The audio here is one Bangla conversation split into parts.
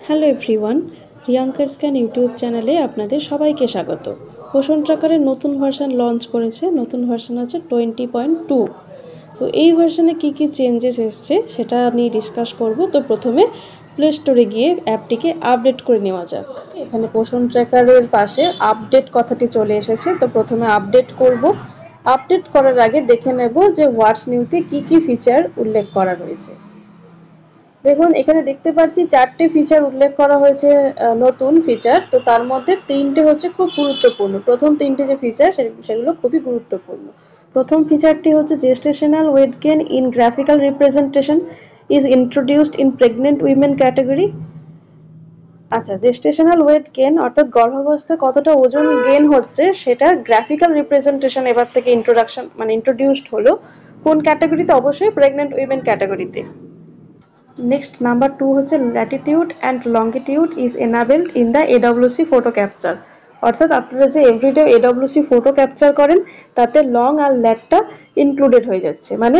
Hello everyone, Riyanka scan YouTube চ্যানেলে আপনাদের সবাইকে স্বাগত। পোষণ ট্র্যাকারের নতুন ভার্সন লঞ্চ করেছে। নতুন ভার্সন আছে 20.2। তো এই ভার্সনে কী কী চেঞ্জেস এসছে সেটা নিয়ে ডিসকাস করব। তো প্রথমে প্লে স্টোরে গিয়ে অ্যাপটিকে আপডেট করে নেওয়া যাক। এখানে পোষণ ট্র্যাকারের পাশে আপডেট কথাটি চলে এসেছে। তো প্রথমে আপডেট করব। আপডেট করার আগে দেখে নেব যে হোয়াটস নিউতে কী কী ফিচার উল্লেখ করা রয়েছে। দেখুন এখানে দেখতে পাচ্ছি 4টে ফিচার উল্লেখ করা হয়েছে, নতুন ফিচার। তো তার মধ্যে 3টে হচ্ছে খুব গুরুত্বপূর্ণ। প্রথম 3টে যে ফিচার সেগুলো খুবই গুরুত্বপূর্ণ। প্রথম ফিচারটি হচ্ছে gestational weight gain in graphical representation is introduced in pregnant women category. আচ্ছা, জেস্টেশনাল ওয়েট গেইন অর্থাৎ গর্ভাবস্থায় কতটা ওজন গেইন হচ্ছে সেটা গ্রাফিক্যাল রিপ্রেজেন্টেশন এবার থেকে ইন্ট্রোডিউসড হলো। কোন ক্যাটাগরিতে? অবশ্যই প্রেগনেন্ট উইমেন ক্যাটাগরিতে। নেক্সট নাম্বার 2 হচ্ছে Latitude and longitude is enabled in the AWC photo capture. অর্থাৎ আপনারা যে এভরিডে এডব্লিউসি ফটো ক্যাপচার করেন তাতে লং আর ল্যাটটা ইনক্লুডেড হয়ে যাচ্ছে, মানে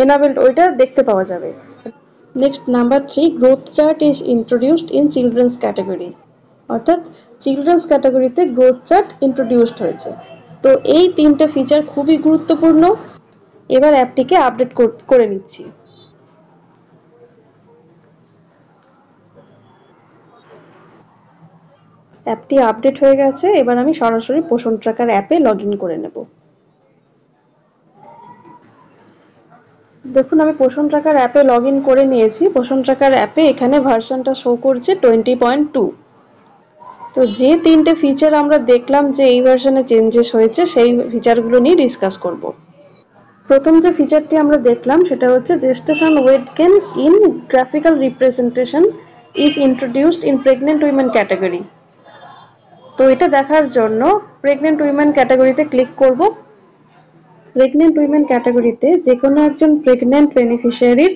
এনাবেলড, ওইটা দেখতে পাওয়া যাবে। Next number 3, growth chart is introduced in children's category. অর্থাৎ চিলড্রেন্স ক্যাটাগরিতে গ্রোথ চার্ট ইন্ট্রোডিউসড হয়েছে। তো এই 3টে ফিচার খুবই গুরুত্বপূর্ণ। এবার অ্যাপটিকে আপডেট করে নিচ্ছি। অ্যাপটি আপডেট হয়ে গেছে। এবার আমি সরাসরি পোষণ ট্র্যাকার অ্যাপে লগ ইন করে নেব। দেখুন আমি পোষণ ট্র্যাকার অ্যাপে লগ ইন করে নিয়েছি। পোষণ ট্র্যাকার অ্যাপে এখানে ভার্সনটা শো করছে 20.2। তো যে 3টে ফিচার আমরা দেখলাম যে এই ভার্সনে চেঞ্জেস হয়েছে সেই ফিচারগুলো নিয়ে ডিসকাস করব। প্রথম যে ফিচারটি আমরা দেখলাম সেটা হচ্ছে gestation weight gain in graphical representation is introduced in pregnant women category. তো এটা দেখার জন্য প্রেগনেন্ট উইমেন ক্যাটাগরিতে ক্লিক করব। প্রেগনেন্ট উইমেন ক্যাটাগরিতে যে কোনো একজন প্রেগনেন্ট বেনিফিশিয়ারির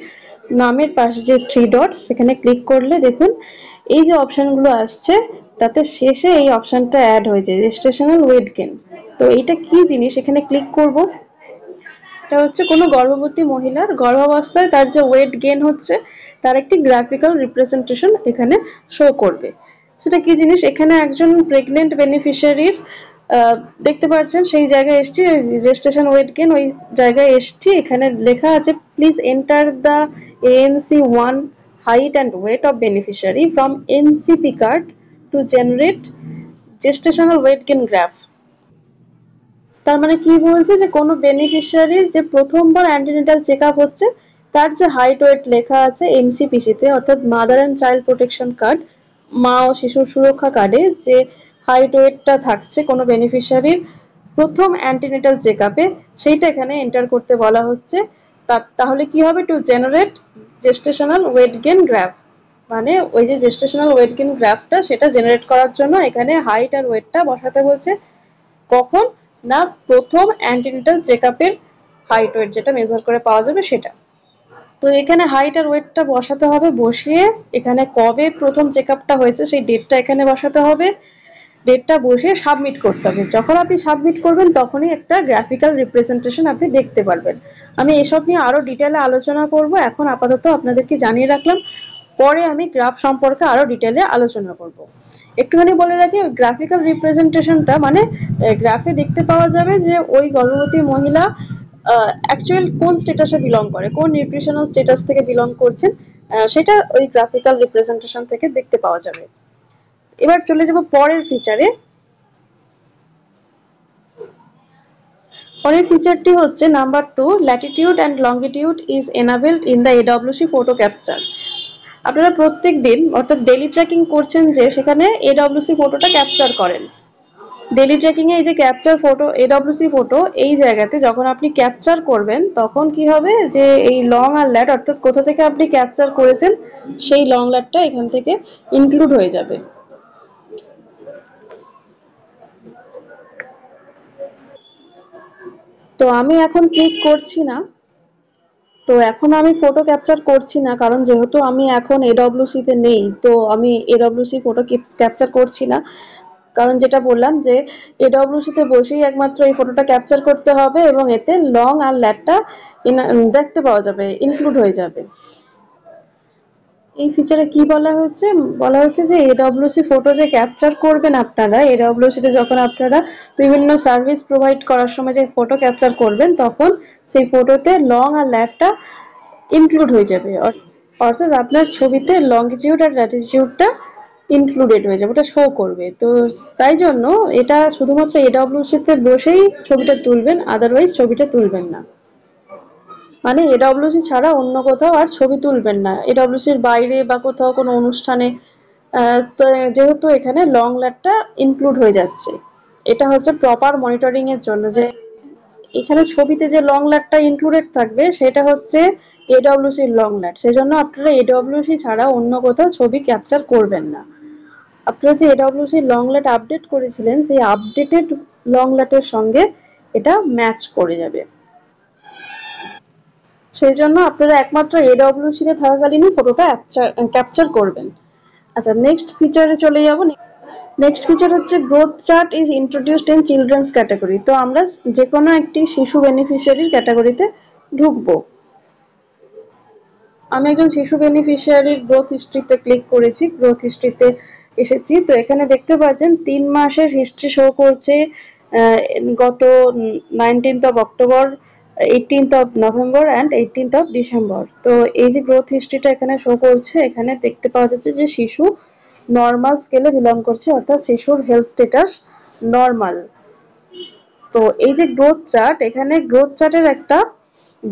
নামের পাশে যে 3 ডটস সেখানে ক্লিক করলে দেখুন এই যে অপশানগুলো আসছে তাতে শেষে এই অপশানটা অ্যাড হয়েছে, জেস্টেশনাল ওয়েট গেইন। তো এইটা কি জিনিস এখানে ক্লিক করব। এটা হচ্ছে কোনো গর্ভবতী মহিলার গর্ভাবস্থায় তার যে ওয়েট গেইন হচ্ছে তার একটি গ্রাফিক্যাল রিপ্রেজেন্টেশন এখানে শো করবে। সেটা কি জিনিস? এখানে একজন প্রেগনেন্ট বেনিফিশিয়ারির দেখতে পাচ্ছেন সেই জায়গায় এসছি, জেস্টেশন ওয়েট গেইন ওই জায়গায় এসছি। এখানে লেখা আছে please enter the ANC1 height and weight of beneficiary from NCP card to generate gestational weight gain graph। তার মানে কি বলছে যে কোনো বেনিফিশিয়ারির যে প্রথমবার অ্যান্টিনেটাল চেক আপ হচ্ছে তার যে হাইট ওয়েট লেখা আছে এমসিপিসিতে অর্থাৎ mother and child protection card, মা ও শিশু সুরক্ষা কার্ডে যে হাইট ওয়েটটা থাকছে কোনো বেনিফিশিয়ারির প্রথম অ্যান্টিনেটাল চেক আপে সেইটা এখানে এন্টার করতে বলা হচ্ছে। তাহলে কি হবে? To generate gestational weight gain graph, মানে ওই যে জেস্টেশনাল ওয়েট গেইন গ্রাফটা সেটা জেনারেট করার জন্য এখানে হাইট আর ওয়েটটা বসাতে বলছে। কখন না? প্রথম অ্যান্টিনেটাল চেক আপের হাইট ওয়েট যেটা মেজার করে পাওয়া যাবে সেটা। তো এখানে হাইট আর ওয়েটটা বসাতে হবে, বসিয়ে এখানে কবে প্রথম চেক আপটা হয়েছে সেই ডেটটা এখানে বসাতে হবে। ডেটটা বসিয়ে সাবমিট করতে হবে। যখন আপনি সাবমিট করবেন তখনই একটা গ্রাফিক্যাল রিপ্রেজেন্টেশন আপনি দেখতে পারবেন। আমি এসব নিয়ে আরও ডিটেলে আলোচনা করব, এখন আপাতত আপনাদেরকে জানিয়ে রাখলাম। পরে আমি গ্রাফ সম্পর্কে আরও ডিটেলে আলোচনা করব। একটুখানি বলে রাখি, ওই গ্রাফিক্যাল রিপ্রেজেন্টেশনটা মানে গ্রাফে দেখতে পাওয়া যাবে যে ওই গর্ভবতী মহিলা অ্যাকচুয়াল কোন স্টেটাসে বিলং করে, কোন নিউট্রিশনাল স্টেটাস থেকে বিলং করছেন, সেটা ওই গ্রাফিক্যাল রিপ্রেজেন্টেশন থেকে দেখতে পাওয়া যাবে। এবার চলে যাব পরের ফিচারে। পরের ফিচারটি হচ্ছে number 2, Latitude and longitude is enabled in the AWC photo capture. আপনারা প্রত্যেক দিন অর্থাৎ ডেলি ট্র্যাকিং করছেন যে সেখানে এডব্লিউসি ফটোটা ক্যাপচার করেন। ডেলি ট্র্যাকিংয়ে এই যে ক্যাপচার ফটো, এডব্লিউসি ফটো, এই জায়গাতে যখন আপনি ক্যাপচার করবেন তখন কি হবে যে এই লং আর ল্যাট অর্থাৎ কোথা থেকে আপনি ক্যাপচার করেছেন সেই লং ল্যাটটা এখান থেকে ইনক্লুড হয়ে যাবে। তো আমি এখন ক্লিক করছি না, তো এখন আমি ফটো ক্যাপচার করছি না কারণ যেহেতু আমি এখন এডব্লিউসিতে নেই, তো আমি এডব্লিউসি ফটো ক্যাপচার করছি না। কারণ যেটা বললাম যে এডব্লিউসিতে বসেই একমাত্র এই ফটোটা ক্যাপচার করতে হবে এবং এতে লং আর ল্যাটটা দেখতে পাওয়া যাবে, ইনক্লুড হয়ে যাবে। এই ফিচারে কি বলা হয়েছে? বলা হচ্ছে যে এডব্লিউসি ফটো যে ক্যাপচার করবেন আপনারা, এডব্লিউসিতে যখন আপনারা বিভিন্ন সার্ভিস প্রোভাইড করার সময় যে ফটো ক্যাপচার করবেন, তখন সেই ফটোতে লং আর ল্যাটটা ইনক্লুড হয়ে যাবে। অর্থাৎ আপনার ছবিতে লংজিটিউড আর ল্যাটিটিউডটা ইনক্লুডেড হয়ে যাবে, ওটা শো করবে। তো তাই জন্য এটা শুধুমাত্র এডব্লিউসিতে বসেই ছবিটা তুলবেন, আদারওয়াইজ ছবিটা তুলবেন না। মানে এডব্লিউসি ছাড়া অন্য কোথাও আর ছবি তুলবেন না, এডব্লিউসির বাইরে বা কোথাও কোনো অনুষ্ঠানে। তো যেহেতু এখানে লং ল্যাটটা ইনক্লুড হয়ে যাচ্ছে, এটা হচ্ছে প্রপার মনিটরিং এর জন্য, যে এখানে ছবিতে যে লং ল্যাটটা ইনক্লুডেড থাকবে সেটা হচ্ছে এডব্লিউসির লং ল্যাট। সেজন্য আপনারা এডব্লিউসি ছাড়া অন্য কোথাও ছবি ক্যাপচার করবেন না। আপনারা যে এডব্লিউসি লং ল্যাট আপডেট করেছিলেন, সেই আপডেটেড লং ল্যাটের সঙ্গে এটা ম্যাচ করে যাবে। সেই জন্য আপনারা একমাত্র এডব্লিউসিতে থাকাকালীনই ফটোটা ক্যাপচার করবেন। আচ্ছা, নেক্সট ফিচারে চলে যাব। নেক্সট ফিচার হচ্ছে growth chart is introduced in children's category. তো আমরা যে কোনো একটি শিশু বেনিফিশিয়ারির ক্যাটাগরিতে ঢুকবো। আমি একজন শিশু বেনিফিশিয়ারির গ্রোথ হিস্ট্রিতে ক্লিক করেছি, গ্রোথ হিস্ট্রিতে এসেছি। তো এখানে দেখতে পাচ্ছেন 3 মাসের হিস্ট্রি শো করছে, গত 19th of October, 18th of November and 18th of December। তো এই যে গ্রোথ হিস্ট্রিটা এখানে শো করছে, এখানে দেখতে পাওয়া যাচ্ছে যে শিশু নর্মাল স্কেলে বিলং করছে, অর্থাৎ শিশুর হেলথ স্ট্যাটাস নর্মাল। তো এই যে গ্রোথ চার্ট, এখানে গ্রোথ চার্টের একটা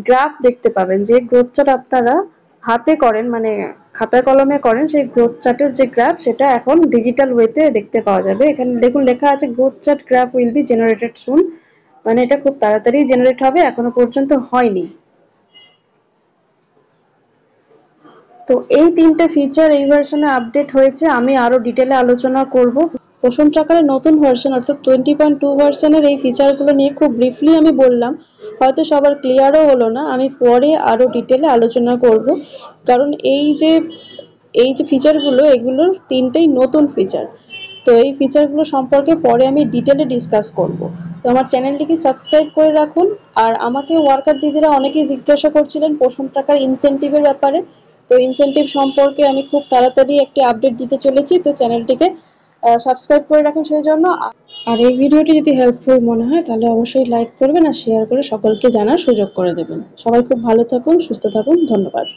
গ্রাফ দেখতে পাবেন। যে গ্রোথ চার্ট আপনারা হাতে করেন, মানে খাতায় কলমে করেন, সেই গ্রোথ চার্টের যে গ্রাফ সেটা এখন ডিজিটাল ওয়েতে দেখতে পাওয়া যাবে। এখানে দেখুন লেখা আছে growth chart graph will be generated soon, মানে এটা খুব তাড়াতাড়ি জেনারেট হবে, এখনো পর্যন্ত হয়নি। তো এই 3টে ফিচার এই ভার্সনে আপডেট হয়েছে, আমি আরো ডিটেলে আলোচনা করব। পোষণ ট্র্যাকারের নতুন ভার্সন অর্থাৎ 20.2 ভার্সনের এই ফিচারগুলো নিয়ে খুব ব্রিফলি আমি বললাম, হয়তো সবার ক্লিয়ারও হলো না, আমি পরে আরো ডিটেলে আলোচনা করব। কারণ এই যে ফিচারগুলো, এগুলোর 3টেই নতুন ফিচার। তো এই ফিচারগুলো সম্পর্কে পরে আমি ডিটেলে ডিসকাস করব। তো আমার চ্যানেলটিকে সাবস্ক্রাইব করে রাখুন। আর আমাকে ওয়ার্কার দিদিরা অনেকেই জিজ্ঞাসা করছিলেন পোষণ ট্র্যাকার ইনসেনটিভের ব্যাপারে। তো ইনসেনটিভ সম্পর্কে আমি খুব তাড়াতাড়ি একটি আপডেট দিতে চলেছি, তো চ্যানেলটিকে সাবস্ক্রাইব করে রাখুন সেই জন্য। আর এই ভিডিওটি যদি হেল্পফুল মনে হয় তাহলে অবশ্যই লাইক করবেন আর শেয়ার করে সকলকে জানার সুযোগ করে দেবেন। সবাই খুব ভালো থাকুন, সুস্থ থাকুন, ধন্যবাদ।